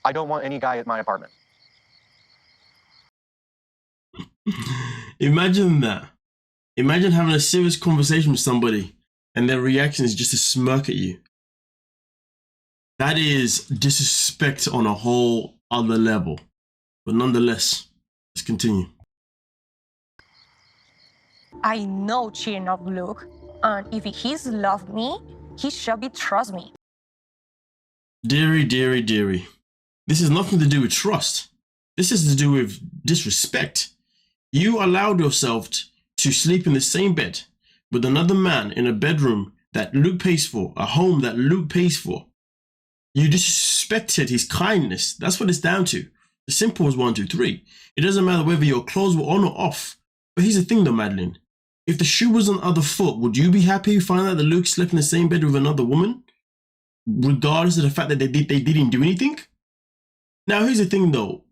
I don't want any guy at my apartment. Imagine that. Imagine having a serious conversation with somebody and their reaction is just to smirk at you. That is disrespect on a whole other level. But nonetheless, let's continue. I know cheating of Luke, and if he's loved me, he should be trust me. Dearie, dearie, dearie. This has nothing to do with trust. This has to do with disrespect. You allowed yourself to sleep in the same bed with another man in a bedroom that Luke pays for, a home that Luke pays for. You disrespected his kindness. That's what it's down to. The simple as 1, 2, 3. It doesn't matter whether your clothes were on or off. But here's the thing though, Madeline. If the shoe was on the other foot, would you be happy finding out that Luke slept in the same bed with another woman? Regardless of the fact that they didn't do anything? Now here's the thing though.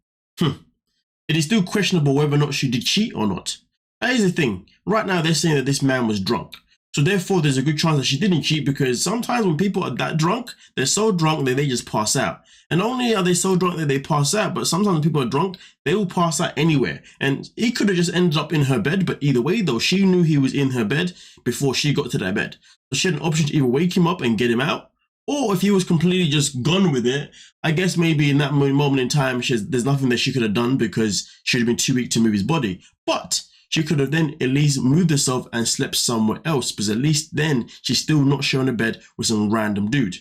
It is still questionable whether or not she did cheat or not. Now here's the thing. Right now they're saying that this man was drunk. So therefore there's a good chance that she didn't cheat, because sometimes when people are that drunk, they're so drunk that they just pass out. And not only are they so drunk that they pass out, but sometimes when people are drunk, they will pass out anywhere. And he could have just ended up in her bed, but either way though, she knew he was in her bed before she got to that bed. So she had an option to either wake him up and get him out, or if he was completely just gone with it, I guess maybe in that moment in time, there's nothing that she could have done because she would have been too weak to move his body. But she could have then at least moved herself and slept somewhere else, because at least then she's still not sharing a bed with some random dude.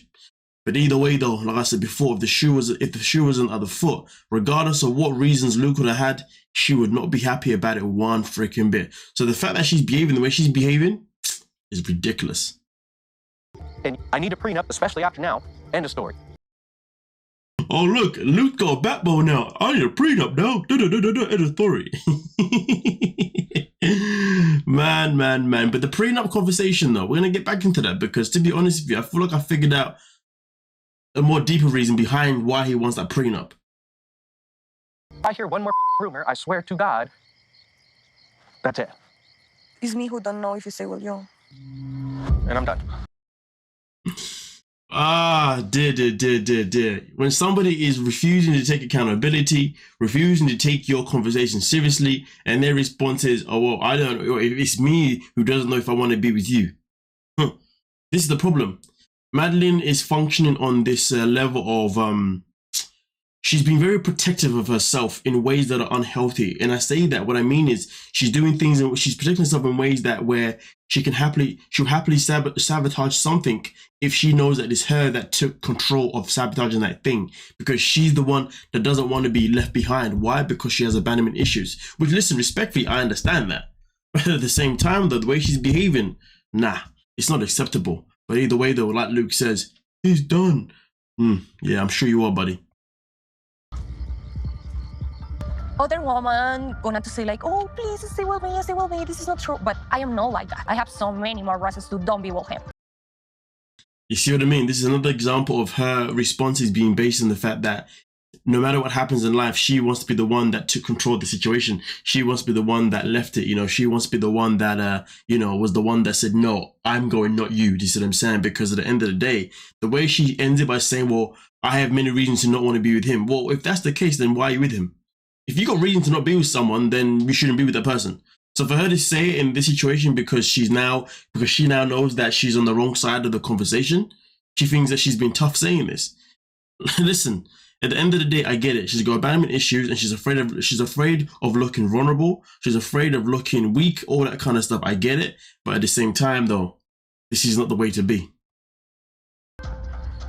But either way though, like I said before, if the shoe was on the other foot, regardless of what reasons Luke would have had, she would not be happy about it one freaking bit. So the fact that she's behaving the way she's behaving is ridiculous. And I need a prenup, especially after now. End of story. Oh look, Luke got a backbone now. I need a prenup now. End of story. Man. But the prenup conversation though, we're gonna get back into that, because to be honest with you, I feel like I figured out a more deeper reason behind why he wants that prenup. If I hear one more rumor, I swear to God, that's it. It's me who don't know if you say, well, yo. And I'm done. Dear. When somebody is refusing to take accountability, refusing to take your conversation seriously, and their response is, oh, well, I don't know, it's me who doesn't know if I want to be with you. This is the problem. Madeline is functioning on this level of, she's been very protective of herself in ways that are unhealthy. And I say that, what I mean is she's doing things and she's protecting herself in ways that where she'll happily sabotage something if she knows that it's her that took control of sabotaging that thing, because she's the one that doesn't want to be left behind. Why? Because she has abandonment issues, which, listen, respectfully, I understand that. But at the same time though, the way she's behaving, nah, it's not acceptable. But either way though, like Luke says, he's done. Yeah, I'm sure you are, buddy. Other woman gonna to say like, oh, please stay with me, this is not true. But I am not like that. I have so many more reasons to don't be with him. You see what I mean? This is another example of her responses being based on the fact that no matter what happens in life, she wants to be the one that took control of the situation. She wants to be the one that left it, you know. She wants to be the one that, was the one that said, no, I'm going, not you. Do you see what I'm saying? Because at the end of the day, the way she ends it by saying, well, I have many reasons to not want to be with him. Well, if that's the case, then why are you with him? If you got reason to not be with someone, then you shouldn't be with that person. So for her to say it in this situation because she now knows that she's on the wrong side of the conversation, she thinks that she's been tough saying this. Listen, at the end of the day, I get it. She's got abandonment issues and she's afraid of looking vulnerable. She's afraid of looking weak, all that kind of stuff. I get it. But at the same time though, this is not the way to be.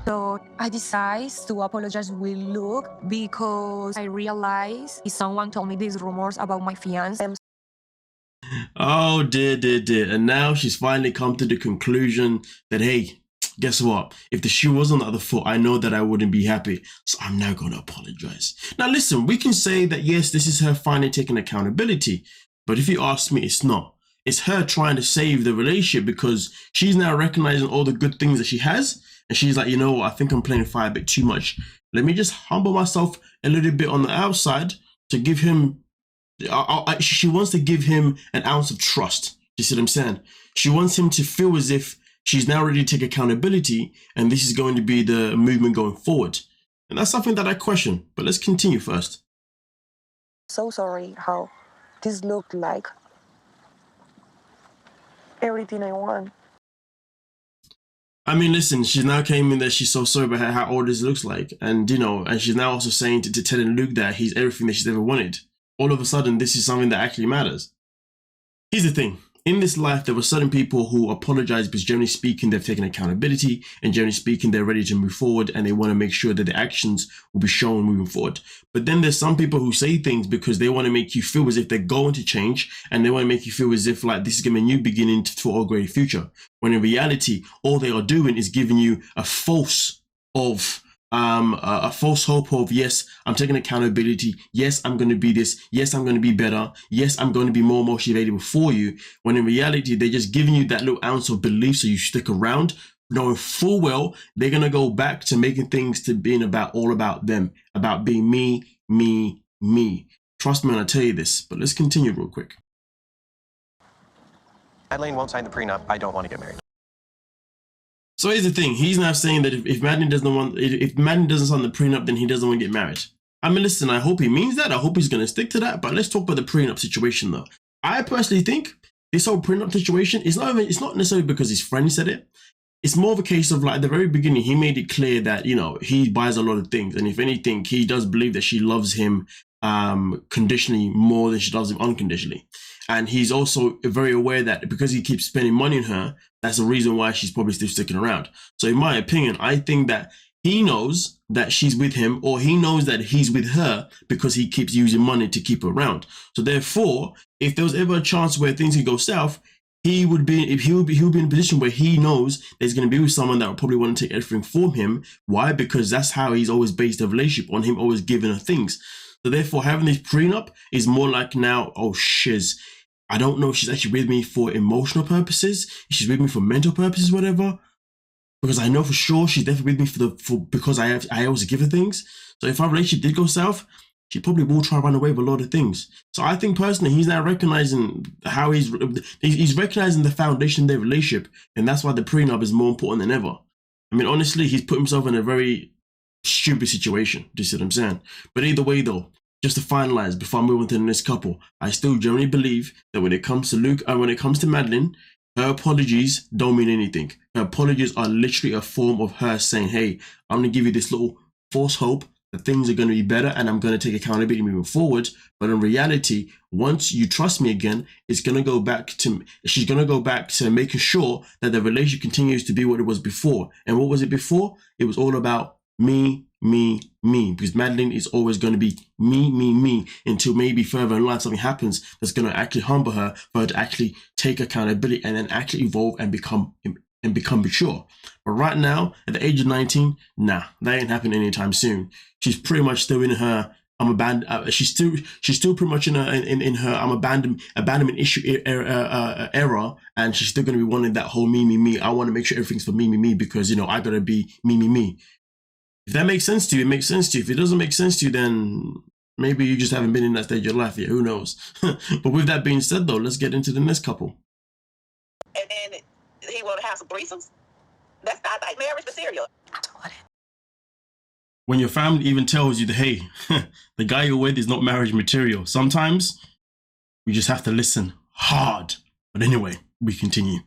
So I decided to apologize with Luke because I realized someone told me these rumors about my fiance. Oh dear. And now she's finally come to the conclusion that, hey, guess what? If the shoe was on the other foot, I know that I wouldn't be happy. So I'm now going to apologize. Now listen, we can say that yes, this is her finally taking accountability. But if you ask me, it's not. It's her trying to save the relationship because she's now recognizing all the good things that she has. And she's like, you know what, I think I'm playing fire a bit too much. Let me just humble myself a little bit on the outside to give him, she wants to give him an ounce of trust. You see what I'm saying? She wants him to feel as if she's now ready to take accountability and this is going to be the movement going forward. And that's something that I question. But let's continue first. So sorry how this looked like everything I want. I mean, listen, she's now came in that she's so sorry about how old this looks like. And, you know, and she's now also saying to telling Luke that he's everything that she's ever wanted. All of a sudden, this is something that actually matters. Here's the thing. In this life, there were certain people who apologize because generally speaking, they've taken accountability and generally speaking, they're ready to move forward and they want to make sure that the actions will be shown moving forward. But then there's some people who say things because they want to make you feel as if they're going to change and they want to make you feel as if like this is going to be a new beginning for a great future. When in reality, all they are doing is giving you a false hope of, yes, I'm taking accountability. Yes, I'm going to be this. Yes, I'm going to be better. Yes, I'm going to be more emotionally available for you. When in reality, they're just giving you that little ounce of belief so you stick around, knowing full well they're going to go back to making things to being all about them, about being me, me, me. Trust me when I tell you this, but let's continue real quick. Madeline won't sign the prenup. I don't want to get married. So here's the thing. He's now saying that if Madeline doesn't sign the prenup, then he doesn't want to get married. I mean, listen, I hope he means that. I hope he's going to stick to that. But let's talk about the prenup situation, though. I personally think this whole prenup situation is it's not necessarily because his friend said it. It's more of a case of like at the very beginning, he made it clear that, you know, he buys a lot of things. And if anything, he does believe that she loves him conditionally more than she does him unconditionally. And he's also very aware that because he keeps spending money on her, that's the reason why she's probably still sticking around. So in my opinion, I think that he knows that she's with him, or he knows that he's with her because he keeps using money to keep her around. So therefore, if there was ever a chance where things could go south, he would be in a position where he knows that he's going to be with someone that will probably want to take everything from him. Why? Because that's how he's always based the relationship, on him always giving her things. So therefore, having this prenup is more like now, oh shiz, I don't know if she's actually with me for emotional purposes, if she's with me for mental purposes, whatever. Because I know for sure she's definitely with me because I always give her things. So if our relationship did go south, she probably will try to run away with a lot of things. So I think personally, he's now recognizing how he's recognizing the foundation of their relationship, and that's why the prenup is more important than ever. I mean, honestly, he's put himself in a very stupid situation. Do you see what I'm saying? But either way, though, just to finalize before I move on to the next couple, I still generally believe that when it comes to Luke and when it comes to Madeline, her apologies don't mean anything. Her apologies are literally a form of her saying, hey, I'm going to give you this little false hope that things are going to be better and I'm going to take accountability moving forward. But in reality, once you trust me again, she's going to go back to making sure that the relationship continues to be what it was before. And what was it before? It was all about me, me, me, because Madeline is always going to be me, me, me, until maybe further in life something happens that's going to actually humble her for her to actually take accountability and then actually evolve and become mature. But right now, at the age of 19, nah, that ain't happening anytime soon. She's pretty much still in her she's still pretty much in her abandonment issue era, and she's still going to be wanting that whole me, me, me. I want to make sure everything's for me, me, me, because, you know, I gotta be me, me, me. If that makes sense to you, it makes sense to you. If it doesn't make sense to you, then maybe you just haven't been in that stage of life yet. Who knows? But with that being said, though, let's get into the next couple. And then he want to have some threesomes. That's not like marriage material. When your family even tells you that, hey, the guy you're with is not marriage material, sometimes we just have to listen hard. But anyway, we continue.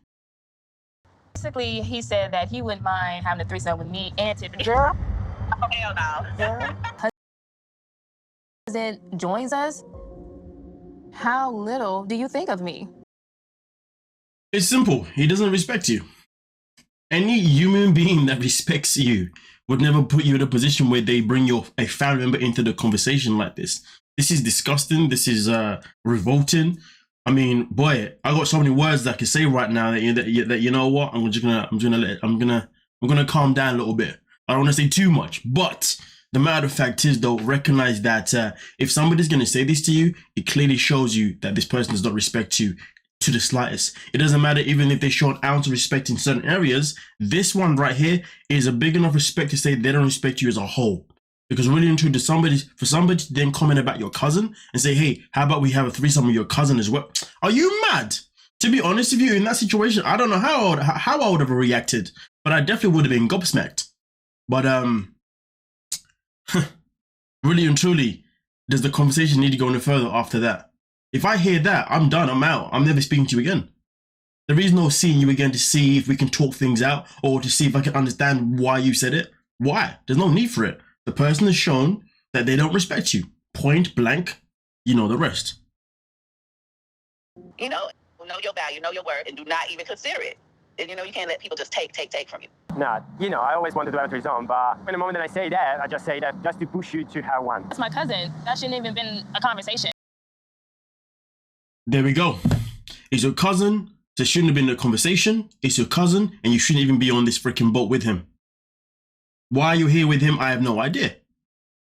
Basically, he said that he wouldn't mind having a threesome with me and Tiffany. Girl, Oh, hell no. President joins us. How little do you think of me? It's simple. He doesn't respect you. Any human being that respects you would never put you in a position where they bring a family member into the conversation like this. This is disgusting. This is revolting. I mean, boy, I got so many words that I can say right now that you know what? I'm gonna calm down a little bit. I don't want to say too much, but the matter of fact is, though, recognize that if somebody's gonna say this to you, it clearly shows you that this person does not respect you to the slightest. It doesn't matter even if they show an ounce of respect in certain areas. This one right here is a big enough respect to say they don't respect you as a whole. Because really and truly, for somebody to then comment about your cousin and say, hey, how about we have a threesome with your cousin as well? Are you mad? To be honest with you, in that situation, I don't know how I would have reacted, but I definitely would have been gobsmacked. But Really and truly, does the conversation need to go any further after that? If I hear that, I'm done, I'm out. I'm never speaking to you again. There is no seeing you again to see if we can talk things out or to see if I can understand why you said it. Why? There's no need for it. The person has shown that they don't respect you. Point blank, you know the rest. You know your value, know your worth, and do not even consider it. And you can't let people just take from you. Nah, I always wanted to have a threesome, but in the moment that I say that, I just say that just to push you to have one. That's my cousin. That shouldn't even been a conversation. There we go. It's your cousin. There shouldn't have been a conversation. It's your cousin, and you shouldn't even be on this freaking boat with him. Why you're here with him, I have no idea.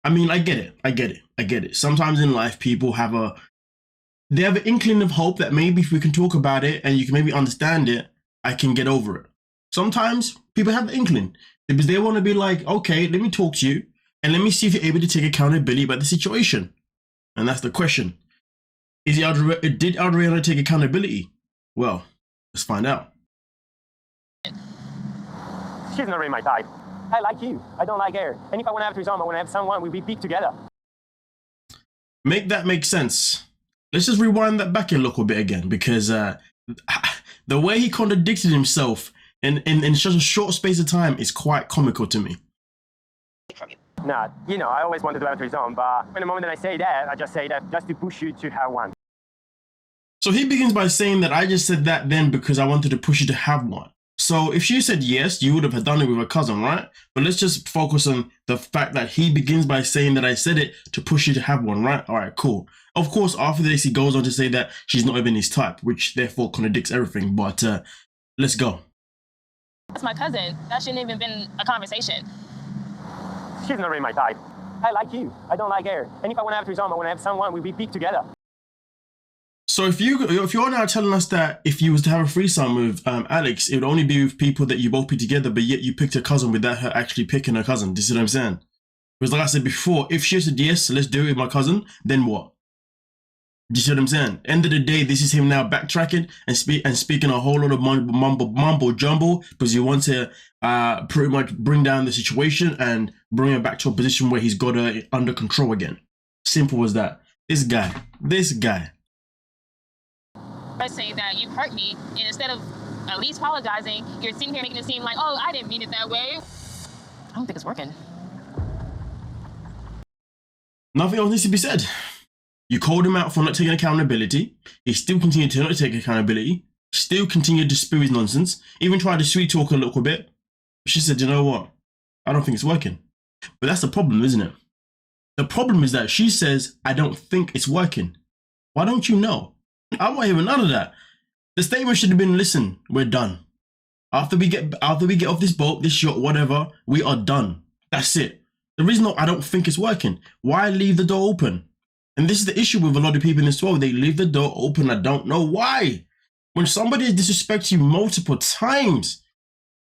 I mean, I get it. Sometimes in life, people have an inkling of hope that maybe if we can talk about it and you can maybe understand it, I can get over it. Sometimes people have the inkling because they want to be like, okay, let me talk to you and let me see if you're able to take accountability about the situation. And that's the question. Did Adriana take accountability? Well, let's find out. She's not really my type. I like you. I don't like her. And if I want to have a threesome, I want to have someone, we'll be big together. Make that make sense. Let's just rewind that back a little bit again because the way he contradicted himself in such a short space of time is quite comical to me. Nah, I always wanted to have a threesome, but in the moment that I say that, I just say that just to push you to have one. So he begins by saying that I just said that then because I wanted to push you to have one. So if she said yes, you would have done it with her cousin, right? But let's just focus on the fact that he begins by saying that I said it to push you to have one, right? All right, cool. Of course, after this, he goes on to say that she's not even his type, which therefore contradicts everything. But let's go. That's my cousin. That shouldn't even been a conversation. She's not really my type. I like you. I don't like her. And if I want to have a threesome, I want to have someone, we'll be big together. So if you're now telling us that if you was to have a threesome with Alex, it would only be with people that you both put together, but yet you picked a cousin without her actually picking her cousin. Do you see what I'm saying? Because like I said before, if she said yes, let's do it with my cousin, then what? Do you see what I'm saying? End of the day, this is him now backtracking and speaking a whole lot of mumbo jumbo because he wants to pretty much bring down the situation and bring her back to a position where he's got her under control again. Simple as that. This guy. I say that you hurt me, and instead of at least apologizing, you're sitting here making it seem like, oh, I didn't mean it that way. I don't think it's working. Nothing else needs to be said. You called him out for not taking accountability. He still continued to not take accountability. Still continued to spew his nonsense. Even tried to sweet talk a little bit. She said, you know what? I don't think it's working. But that's the problem, isn't it? The problem is that she says, I don't think it's working. Why don't you know? I won't hear none of that. The statement should have been, listen, we're done. After we get off this boat, this yacht, whatever, we are done. That's it. The reason I don't think it's working. Why leave the door open? And this is the issue with a lot of people in this world. They leave the door open. I don't know why. When somebody disrespects you multiple times,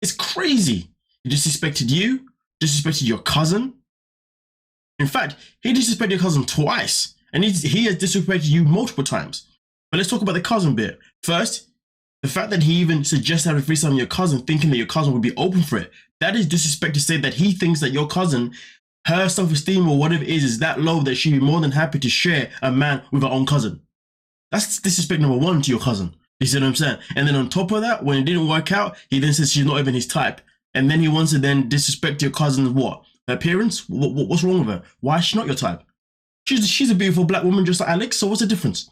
it's crazy. He disrespected you, disrespected your cousin. In fact, he disrespected your cousin twice. And he has disrespected you multiple times. But let's talk about the cousin bit. First, the fact that he even suggested having a threesome with your cousin, thinking that your cousin would be open for it. That is disrespect to say that he thinks that your cousin, her self-esteem or whatever it is that low that she'd be more than happy to share a man with her own cousin. That's disrespect number one to your cousin. You see what I'm saying? And then on top of that, when it didn't work out, he then says she's not even his type. And then he wants to then disrespect your cousin's what? Her appearance? What's wrong with her? Why is she not your type? She's a beautiful black woman just like Alex, so what's the difference?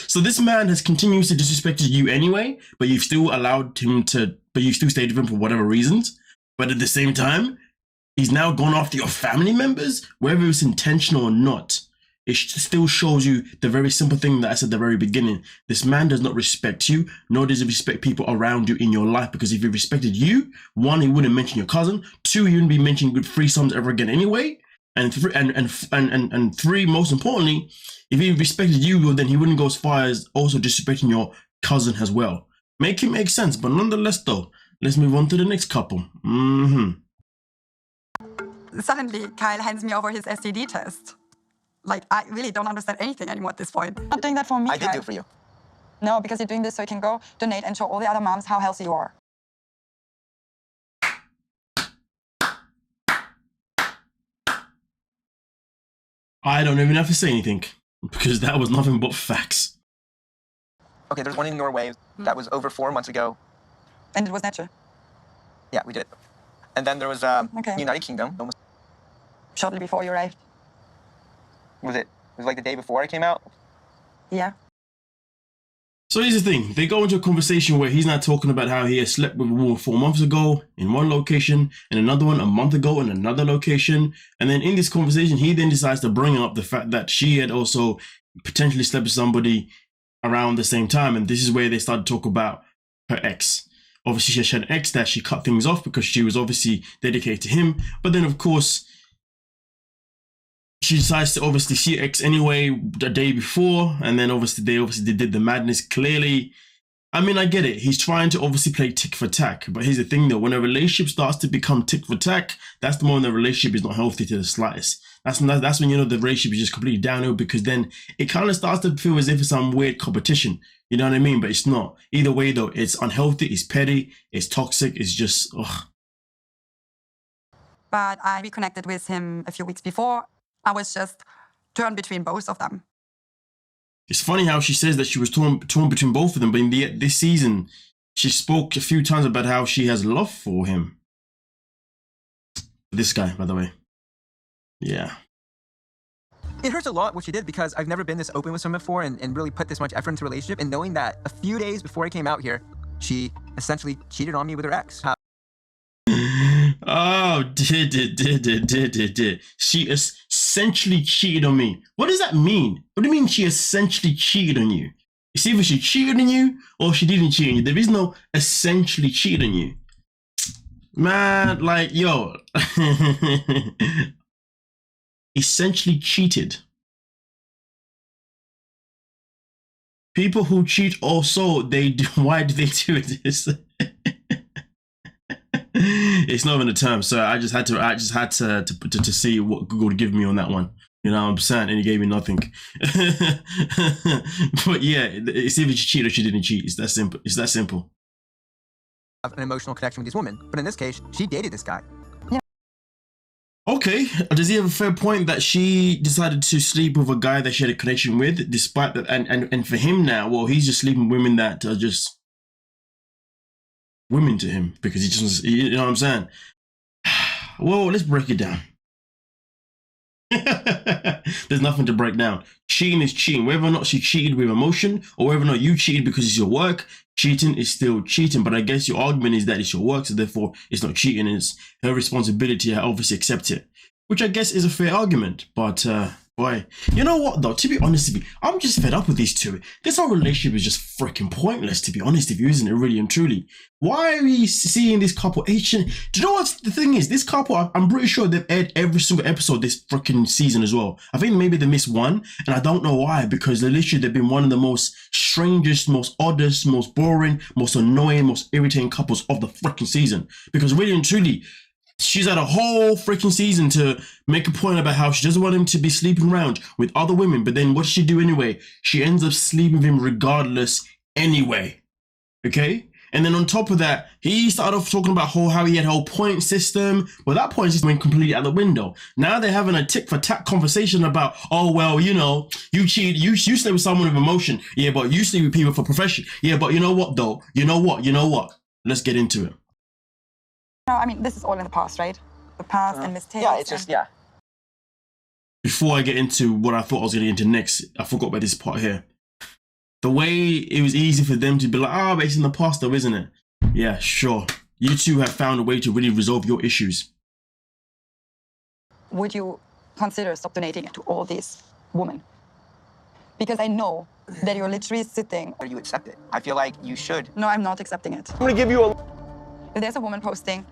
So this man has continued to disrespect you anyway, but you've still allowed him to, but you've still stayed with him for whatever reasons. But at the same time, he's now gone after your family members, whether it's intentional or not. It still shows you the very simple thing that I said at the very beginning. This man does not respect you, nor does he respect people around you in your life. Because if he respected you, one, he wouldn't mention your cousin. Two, he wouldn't be mentioning good threesomes ever again anyway. And three, most importantly, if he respected you, well, then he wouldn't go as far as also disrespecting your cousin as well. Make it make sense, but nonetheless, though, let's move on to the next couple. Suddenly, Kyle hands me over his STD test. Like, I really don't understand anything anymore at this point. Not doing that for me, I did Kyle. do it for you. No, because you're doing this so you can go donate and show all the other moms how healthy you are. I don't even have to say anything because that was nothing but facts. Okay, there's one in Norway that was over 4 months ago. And it was natural. Yeah, we did. And then there was United Kingdom. Shortly before you arrived. It was like the day before I came out. Yeah. So here's the thing. They go into a conversation where he's now talking about how he has slept with a woman 4 months ago in one location and another one a month ago in another location. And then in this conversation, he then decides to bring up the fact that she had also potentially slept with somebody around the same time. And this is where they start to talk about her ex. Obviously, she had an ex that she cut things off because she was obviously dedicated to him. But then, of course, she decides to obviously see ex anyway the day before, and then obviously they did the madness clearly. I mean, I get it. He's trying to obviously play tick for tack, but here's the thing though: when a relationship starts to become tick for tack, that's the moment the relationship is not healthy to the slightest. That's when you know the relationship is just completely downhill, because then it kind of starts to feel as if it's some weird competition. You know what I mean? But it's not. Either way though, it's unhealthy, it's petty, it's toxic, it's just ugh. But I reconnected with him a few weeks before. I was just torn between both of them. It's funny how she says that she was torn between both of them, but in this season, she spoke a few times about how she has love for him. This guy, by the way. Yeah. It hurts a lot what she did, because I've never been this open with someone before and really put this much effort into a relationship. And knowing that a few days before I came out here, she essentially cheated on me with her ex. Oh, did. She essentially cheated on me. What does that mean? What do you mean she essentially cheated on you? It's either she cheated on you or she didn't cheat on you. There is no essentially cheated on you. Man, like, yo. Essentially cheated. People who cheat also, they do. Why do they do this? It's not even a term, so I just had to see what Google would give me on that one. You know what I'm saying? And he gave me nothing. But yeah, it's either she cheated or she didn't cheat. It's that simple. It's that simple. Have an emotional connection with this woman, but in this case, she dated this guy. Yeah. Okay, does he have a fair point that she decided to sleep with a guy that she had a connection with, despite that? And for him now, well, he's just sleeping with women that are just women to him, because he just, you know what I'm saying? Well, let's break it down. There's nothing to break down. Cheating is cheating. Whether or not she cheated with emotion, or whether or not you cheated because it's your work, cheating is still cheating. But I guess your argument is that it's your work, so therefore it's not cheating. It's her responsibility. I obviously accept it, which I guess is a fair argument. But boy, you know what though? To be honest with you, I'm just fed up with these two. This whole relationship is just freaking pointless, to be honest with you, isn't it? Really and truly. Why are we seeing this couple? Do you know what the thing is? This couple, I'm pretty sure they've aired every single episode this freaking season as well. I think maybe they missed one, and I don't know why, because literally they've been one of the most strangest, most oddest, most boring, most annoying, most irritating couples of the freaking season. Because really and truly, she's had a whole freaking season to make a point about how she doesn't want him to be sleeping around with other women. But then what does she do anyway? She ends up sleeping with him regardless anyway. Okay? And then on top of that, he started off talking about how he had a whole point system. Well, that point system went completely out the window. Now they're having a tick for tack conversation about, oh, well, you know, you cheat, you sleep with someone with emotion. Yeah, but you sleep with people for profession. Yeah, but you know what, though? You know what? Let's get into it. No, I mean, this is all in the past, right? The past and mistakes. Yeah, it's just, yeah. Before I get into what I thought I was going to get into next, I forgot about this part here. The way it was easy for them to be like, but it's in the past though, isn't it? Yeah, sure. You two have found a way to really resolve your issues. Would you consider stop donating to all these women? Because I know that you're literally sitting. Or you accept it. I feel like you should. No, I'm not accepting it. I'm gonna give you a... If there's a woman posting,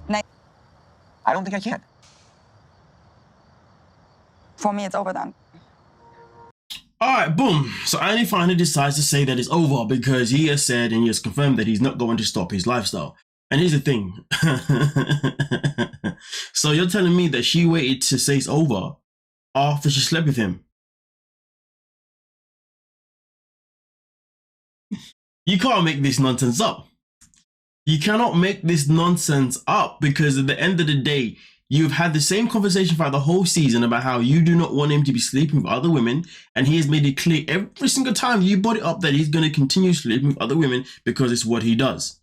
I don't think I can. For me, it's over then. All right, boom. So Annie finally decides to say that it's over because he has said and he has confirmed that he's not going to stop his lifestyle. And here's the thing. So you're telling me that she waited to say it's over after she slept with him? You can't make this nonsense up. You cannot make this nonsense up, because at the end of the day, You've had the same conversation throughout the whole season about how you do not want him to be sleeping with other women, and he has made it clear every single time you brought it up that he's going to continue sleeping with other women because it's what he does.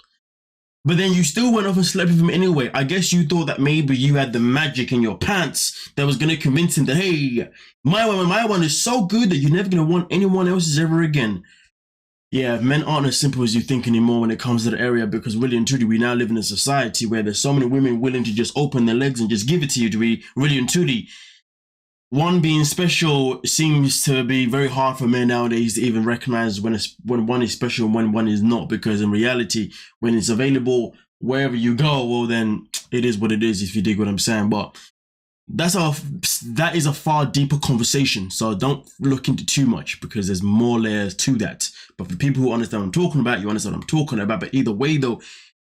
But then you still went off and slept with him anyway. I guess you thought that maybe you had the magic in your pants that was going to convince him that, hey, my one is so good that you're never going to want anyone else's ever again. Yeah, men aren't as simple as you think anymore when it comes to the area, because really and truly, we now live in a society where there's so many women willing to just open their legs and just give it to you to be really and truly. One being special seems to be very hard for men nowadays to even recognize when one is special and when one is not, because in reality, when it's available wherever you go, well then it is what it is, if you dig what I'm saying. But that is a far deeper conversation, so don't look into too much because there's more layers to that. But for people who understand what I'm talking about, you understand what I'm talking about. But either way though,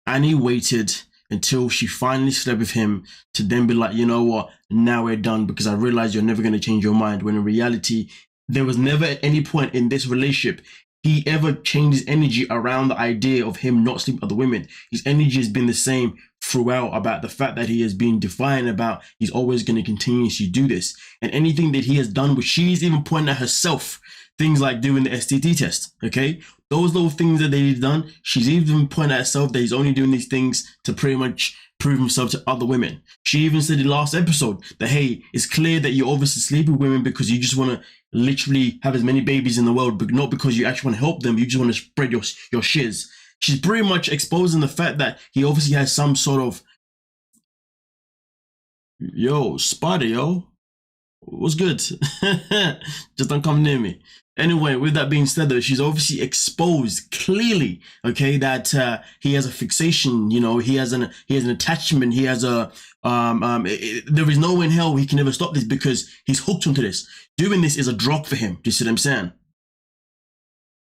Annie waited until she finally slept with him to then be like, you know what, now we're done because I realize you're never going to change your mind, when in reality there was never at any point in this relationship he ever changed his energy around the idea of him not sleeping with other women. His energy has been the same throughout, about the fact that he has been defiant about he's always going to continuously do this. And anything that he has done, which she's even pointing at herself, things like doing the STD test, okay? Those little things that they've done, she's even pointed at herself that he's only doing these things to pretty much prove himself to other women. She even said in the last episode that, hey, it's clear that you're obviously sleeping with women because you just want to literally have as many babies in the world, but not because you actually want to help them. You just want to spread your shiz. She's pretty much exposing the fact that he obviously has some sort of, yo, Spider, yo, what's good? Just don't come near me. Anyway, with that being said, though, she's obviously exposed clearly, okay, that he has a fixation. You know, he has an attachment. He has a there is no way in hell he can ever stop this because he's hooked onto this. Doing this is a drug for him. Do you see what I'm saying?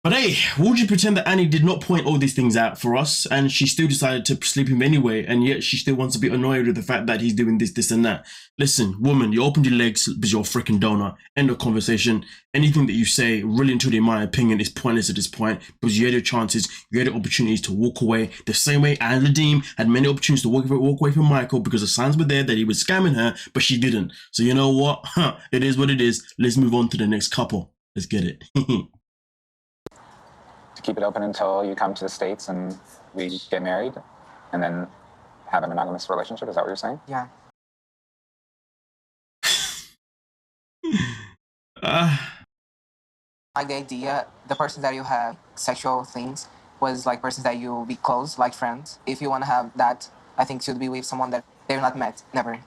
But hey, would you pretend that Annie did not point all these things out for us, and she still decided to sleep him anyway, and yet she still wants to be annoyed with the fact that he's doing this, and that? Listen, woman, you opened your legs because you're a freaking donor. End of conversation. Anything that you say, really and truly, in my opinion, is pointless at this point, because you had your chances, you had the opportunities to walk away. The same way Nadeem had many opportunities to walk away from Michael because the signs were there that he was scamming her, but she didn't. So you know what? It is what it is. Let's move on to the next couple. Let's get it. To keep it open until you come to the States and we get married and then have a monogamous relationship. Is that what you're saying? Yeah. Like the idea, the person that you have sexual things was like persons that you'll be close, like friends. If you want to have that, I think should be with someone that they've not met, never.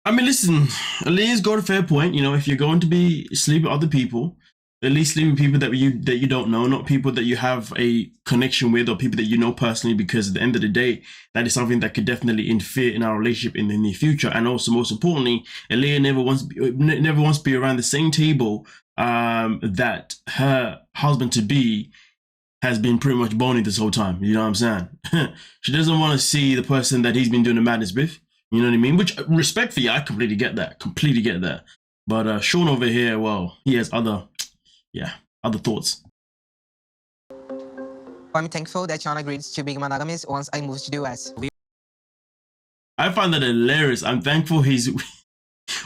I mean, listen, A-Leah's got a fair point. You know, if you're going to be sleeping with other people, at least sleep with people that you don't know, not people that you have a connection with or people that you know personally, because at the end of the day, that is something that could definitely interfere in our relationship in the near future. And also, most importantly, A-Leah never wants to be around the same table that her husband-to-be has been pretty much boning this whole time. You know what I'm saying? She doesn't want to see the person that he's been doing the madness with. You know what I mean? Which, respectfully, I completely get that. Completely get that. But Sean over here, well, he has other thoughts. I'm thankful that Sean agreed to being monogamous once I moved to the US. I find that hilarious. I'm thankful he's...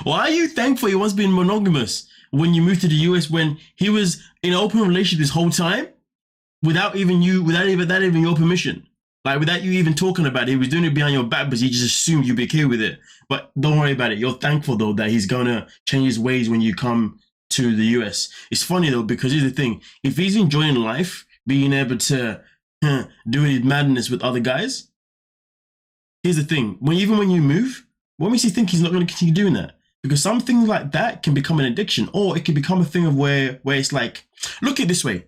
Why are you thankful he wants to be monogamous when you moved to the US when he was in an open relationship this whole time? Without even your permission. Like, without you even talking about it. He was doing it behind your back, but he just assumed you'd be okay with it. But don't worry about it. You're thankful, though, that he's going to change his ways when you come to the US. It's funny, though, because here's the thing. If he's enjoying life, being able to do his madness with other guys, here's the thing. Even when you move, what makes you think he's not going to continue doing that? Because some things like that can become an addiction, or it can become a thing of where it's like, look at it this way.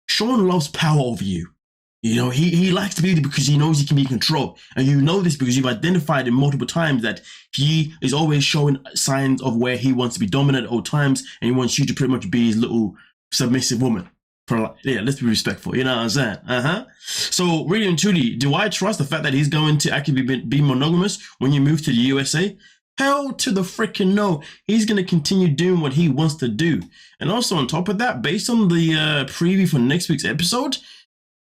Sean loves power over you. You know, he likes to be there because he knows he can be in control. And you know this because you've identified him multiple times that he is always showing signs of where he wants to be dominant at all times, and he wants you to pretty much be his little submissive woman. Yeah, let's be respectful. You know what I'm saying? So really and truly, do I trust the fact that he's going to actually be monogamous when you move to the USA? Hell to the freaking no. He's going to continue doing what he wants to do. And also on top of that, based on the preview for next week's episode,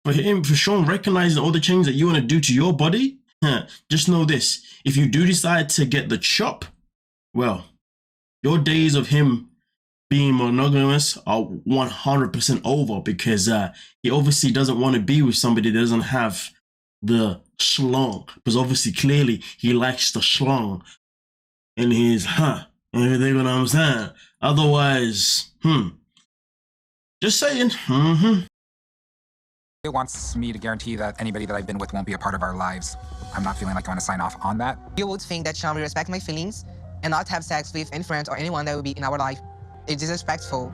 for Sean recognizing all the changes that you want to do to your body, just know this. If you do decide to get the chop, well, your days of him being monogamous are 100% over, because he obviously doesn't want to be with somebody that doesn't have the schlong. Because obviously, clearly, he likes the schlong in his, you know what I'm saying? Otherwise, just saying, It wants me to guarantee that anybody that I've been with won't be a part of our lives. I'm not feeling like I want to sign off on that. You would think that Sean will respect my feelings and not have sex with any friend or anyone that will be in our life. It's disrespectful.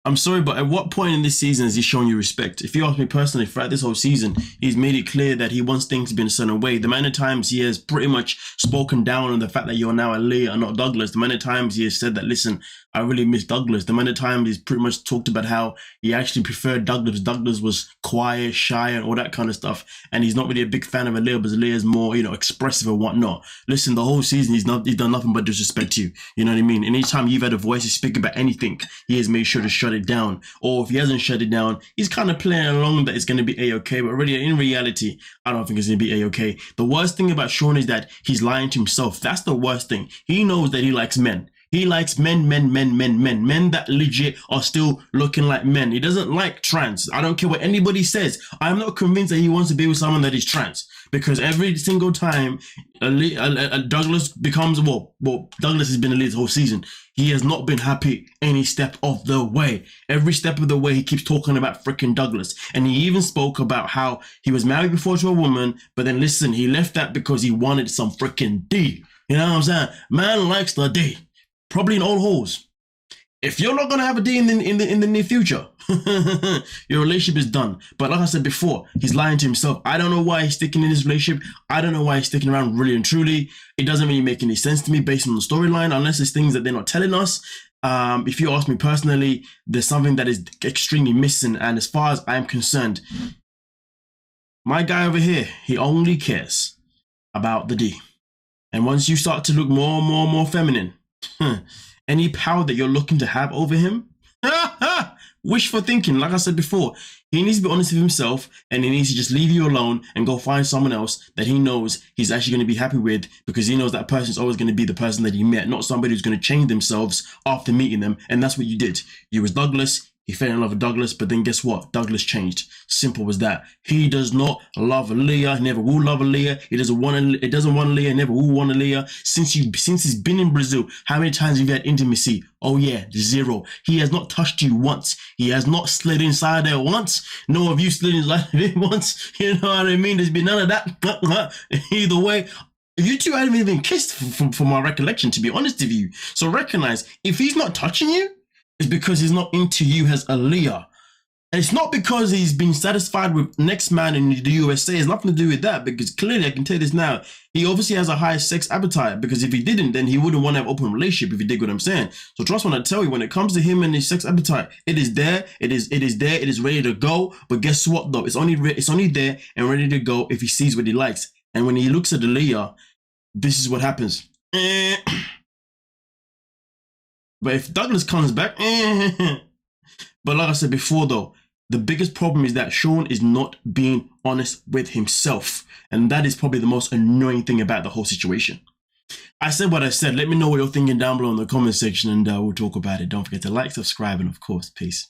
I'm sorry, but at what point in this season has he shown you respect? If you ask me personally, throughout this whole season, he's made it clear that he wants things to be in a certain way. The amount of times he has pretty much spoken down on the fact that you're now A-Leah and not Douglas. The amount of times he has said that, listen, I really miss Douglas. The amount of times he's pretty much talked about how he actually preferred Douglas. Douglas was quiet, shy, and all that kind of stuff. And he's not really a big fan of A-Leah, because A-Leah is more, you know, expressive and whatnot. Listen, the whole season, he's done nothing but disrespect you. You know what I mean? And anytime you've had a voice to speak about anything, he has made sure to shut it down. Or if he hasn't shut it down, he's kind of playing along that it's going to be A-okay. But really, in reality, I don't think it's going to be A-okay. The worst thing about Sean is that he's lying to himself. That's the worst thing. He knows that he likes men. He likes men that legit are still looking like men. He doesn't like trans. I don't care what anybody says. I'm not convinced that he wants to be with someone that is trans, because every single time Douglas becomes, well, Douglas has been A-Leah's whole season. He has not been happy any step of the way. Every step of the way, he keeps talking about freaking Douglas. And he even spoke about how he was married before to a woman, but then listen, he left that because he wanted some freaking D. You know what I'm saying? Man likes the D. Probably in all holes. If you're not gonna have a D in the near future, your relationship is done. But like I said before, he's lying to himself. I don't know why he's sticking in this relationship. I don't know why he's sticking around, really and truly. It doesn't really make any sense to me based on the storyline, unless it's things that they're not telling us. If you ask me personally, there's something that is extremely missing. And as far as I'm concerned, my guy over here, he only cares about the D. And once you start to look more and more feminine, any power that you're looking to have over him, wishful thinking. Like I said before, he needs to be honest with himself, and he needs to just leave you alone and go find someone else that he knows he's actually going to be happy with, because he knows that person's always going to be the person that he met, not somebody who's going to change themselves after meeting them. And that's what you did. You was Douglas. He fell in love with Douglas, but then guess what? Douglas changed. Simple as that. He does not love A-Leah. He never will love A-Leah. He doesn't want A-Leah. Never will want A-Leah. Since he's been in Brazil, how many times have you had intimacy? Oh yeah, 0. He has not touched you once. He has not slid inside there once. No, have you slid inside of it once? You know what I mean? There's been none of that. Either way, you two haven't even kissed from my recollection, to be honest with you. So recognize, if he's not touching you, it's because he's not into you as A-Leah. And it's not because he's been satisfied with next man in the USA. It's nothing to do with that, because clearly, I can tell you this now, he obviously has a high sex appetite, because if he didn't, then he wouldn't want to have an open relationship, if you dig what I'm saying. So trust when I tell you, when it comes to him and his sex appetite, it is there, it is there, it is ready to go. But guess what though? It's only there and ready to go if he sees what he likes. And when he looks at A-Leah, this is what happens. But if Douglas comes back, but like I said before though, the biggest problem is that Sean is not being honest with himself. And that is probably the most annoying thing about the whole situation. I said what I said. Let me know what you're thinking down below in the comment section, and we'll talk about it. Don't forget to like, subscribe, and of course, peace.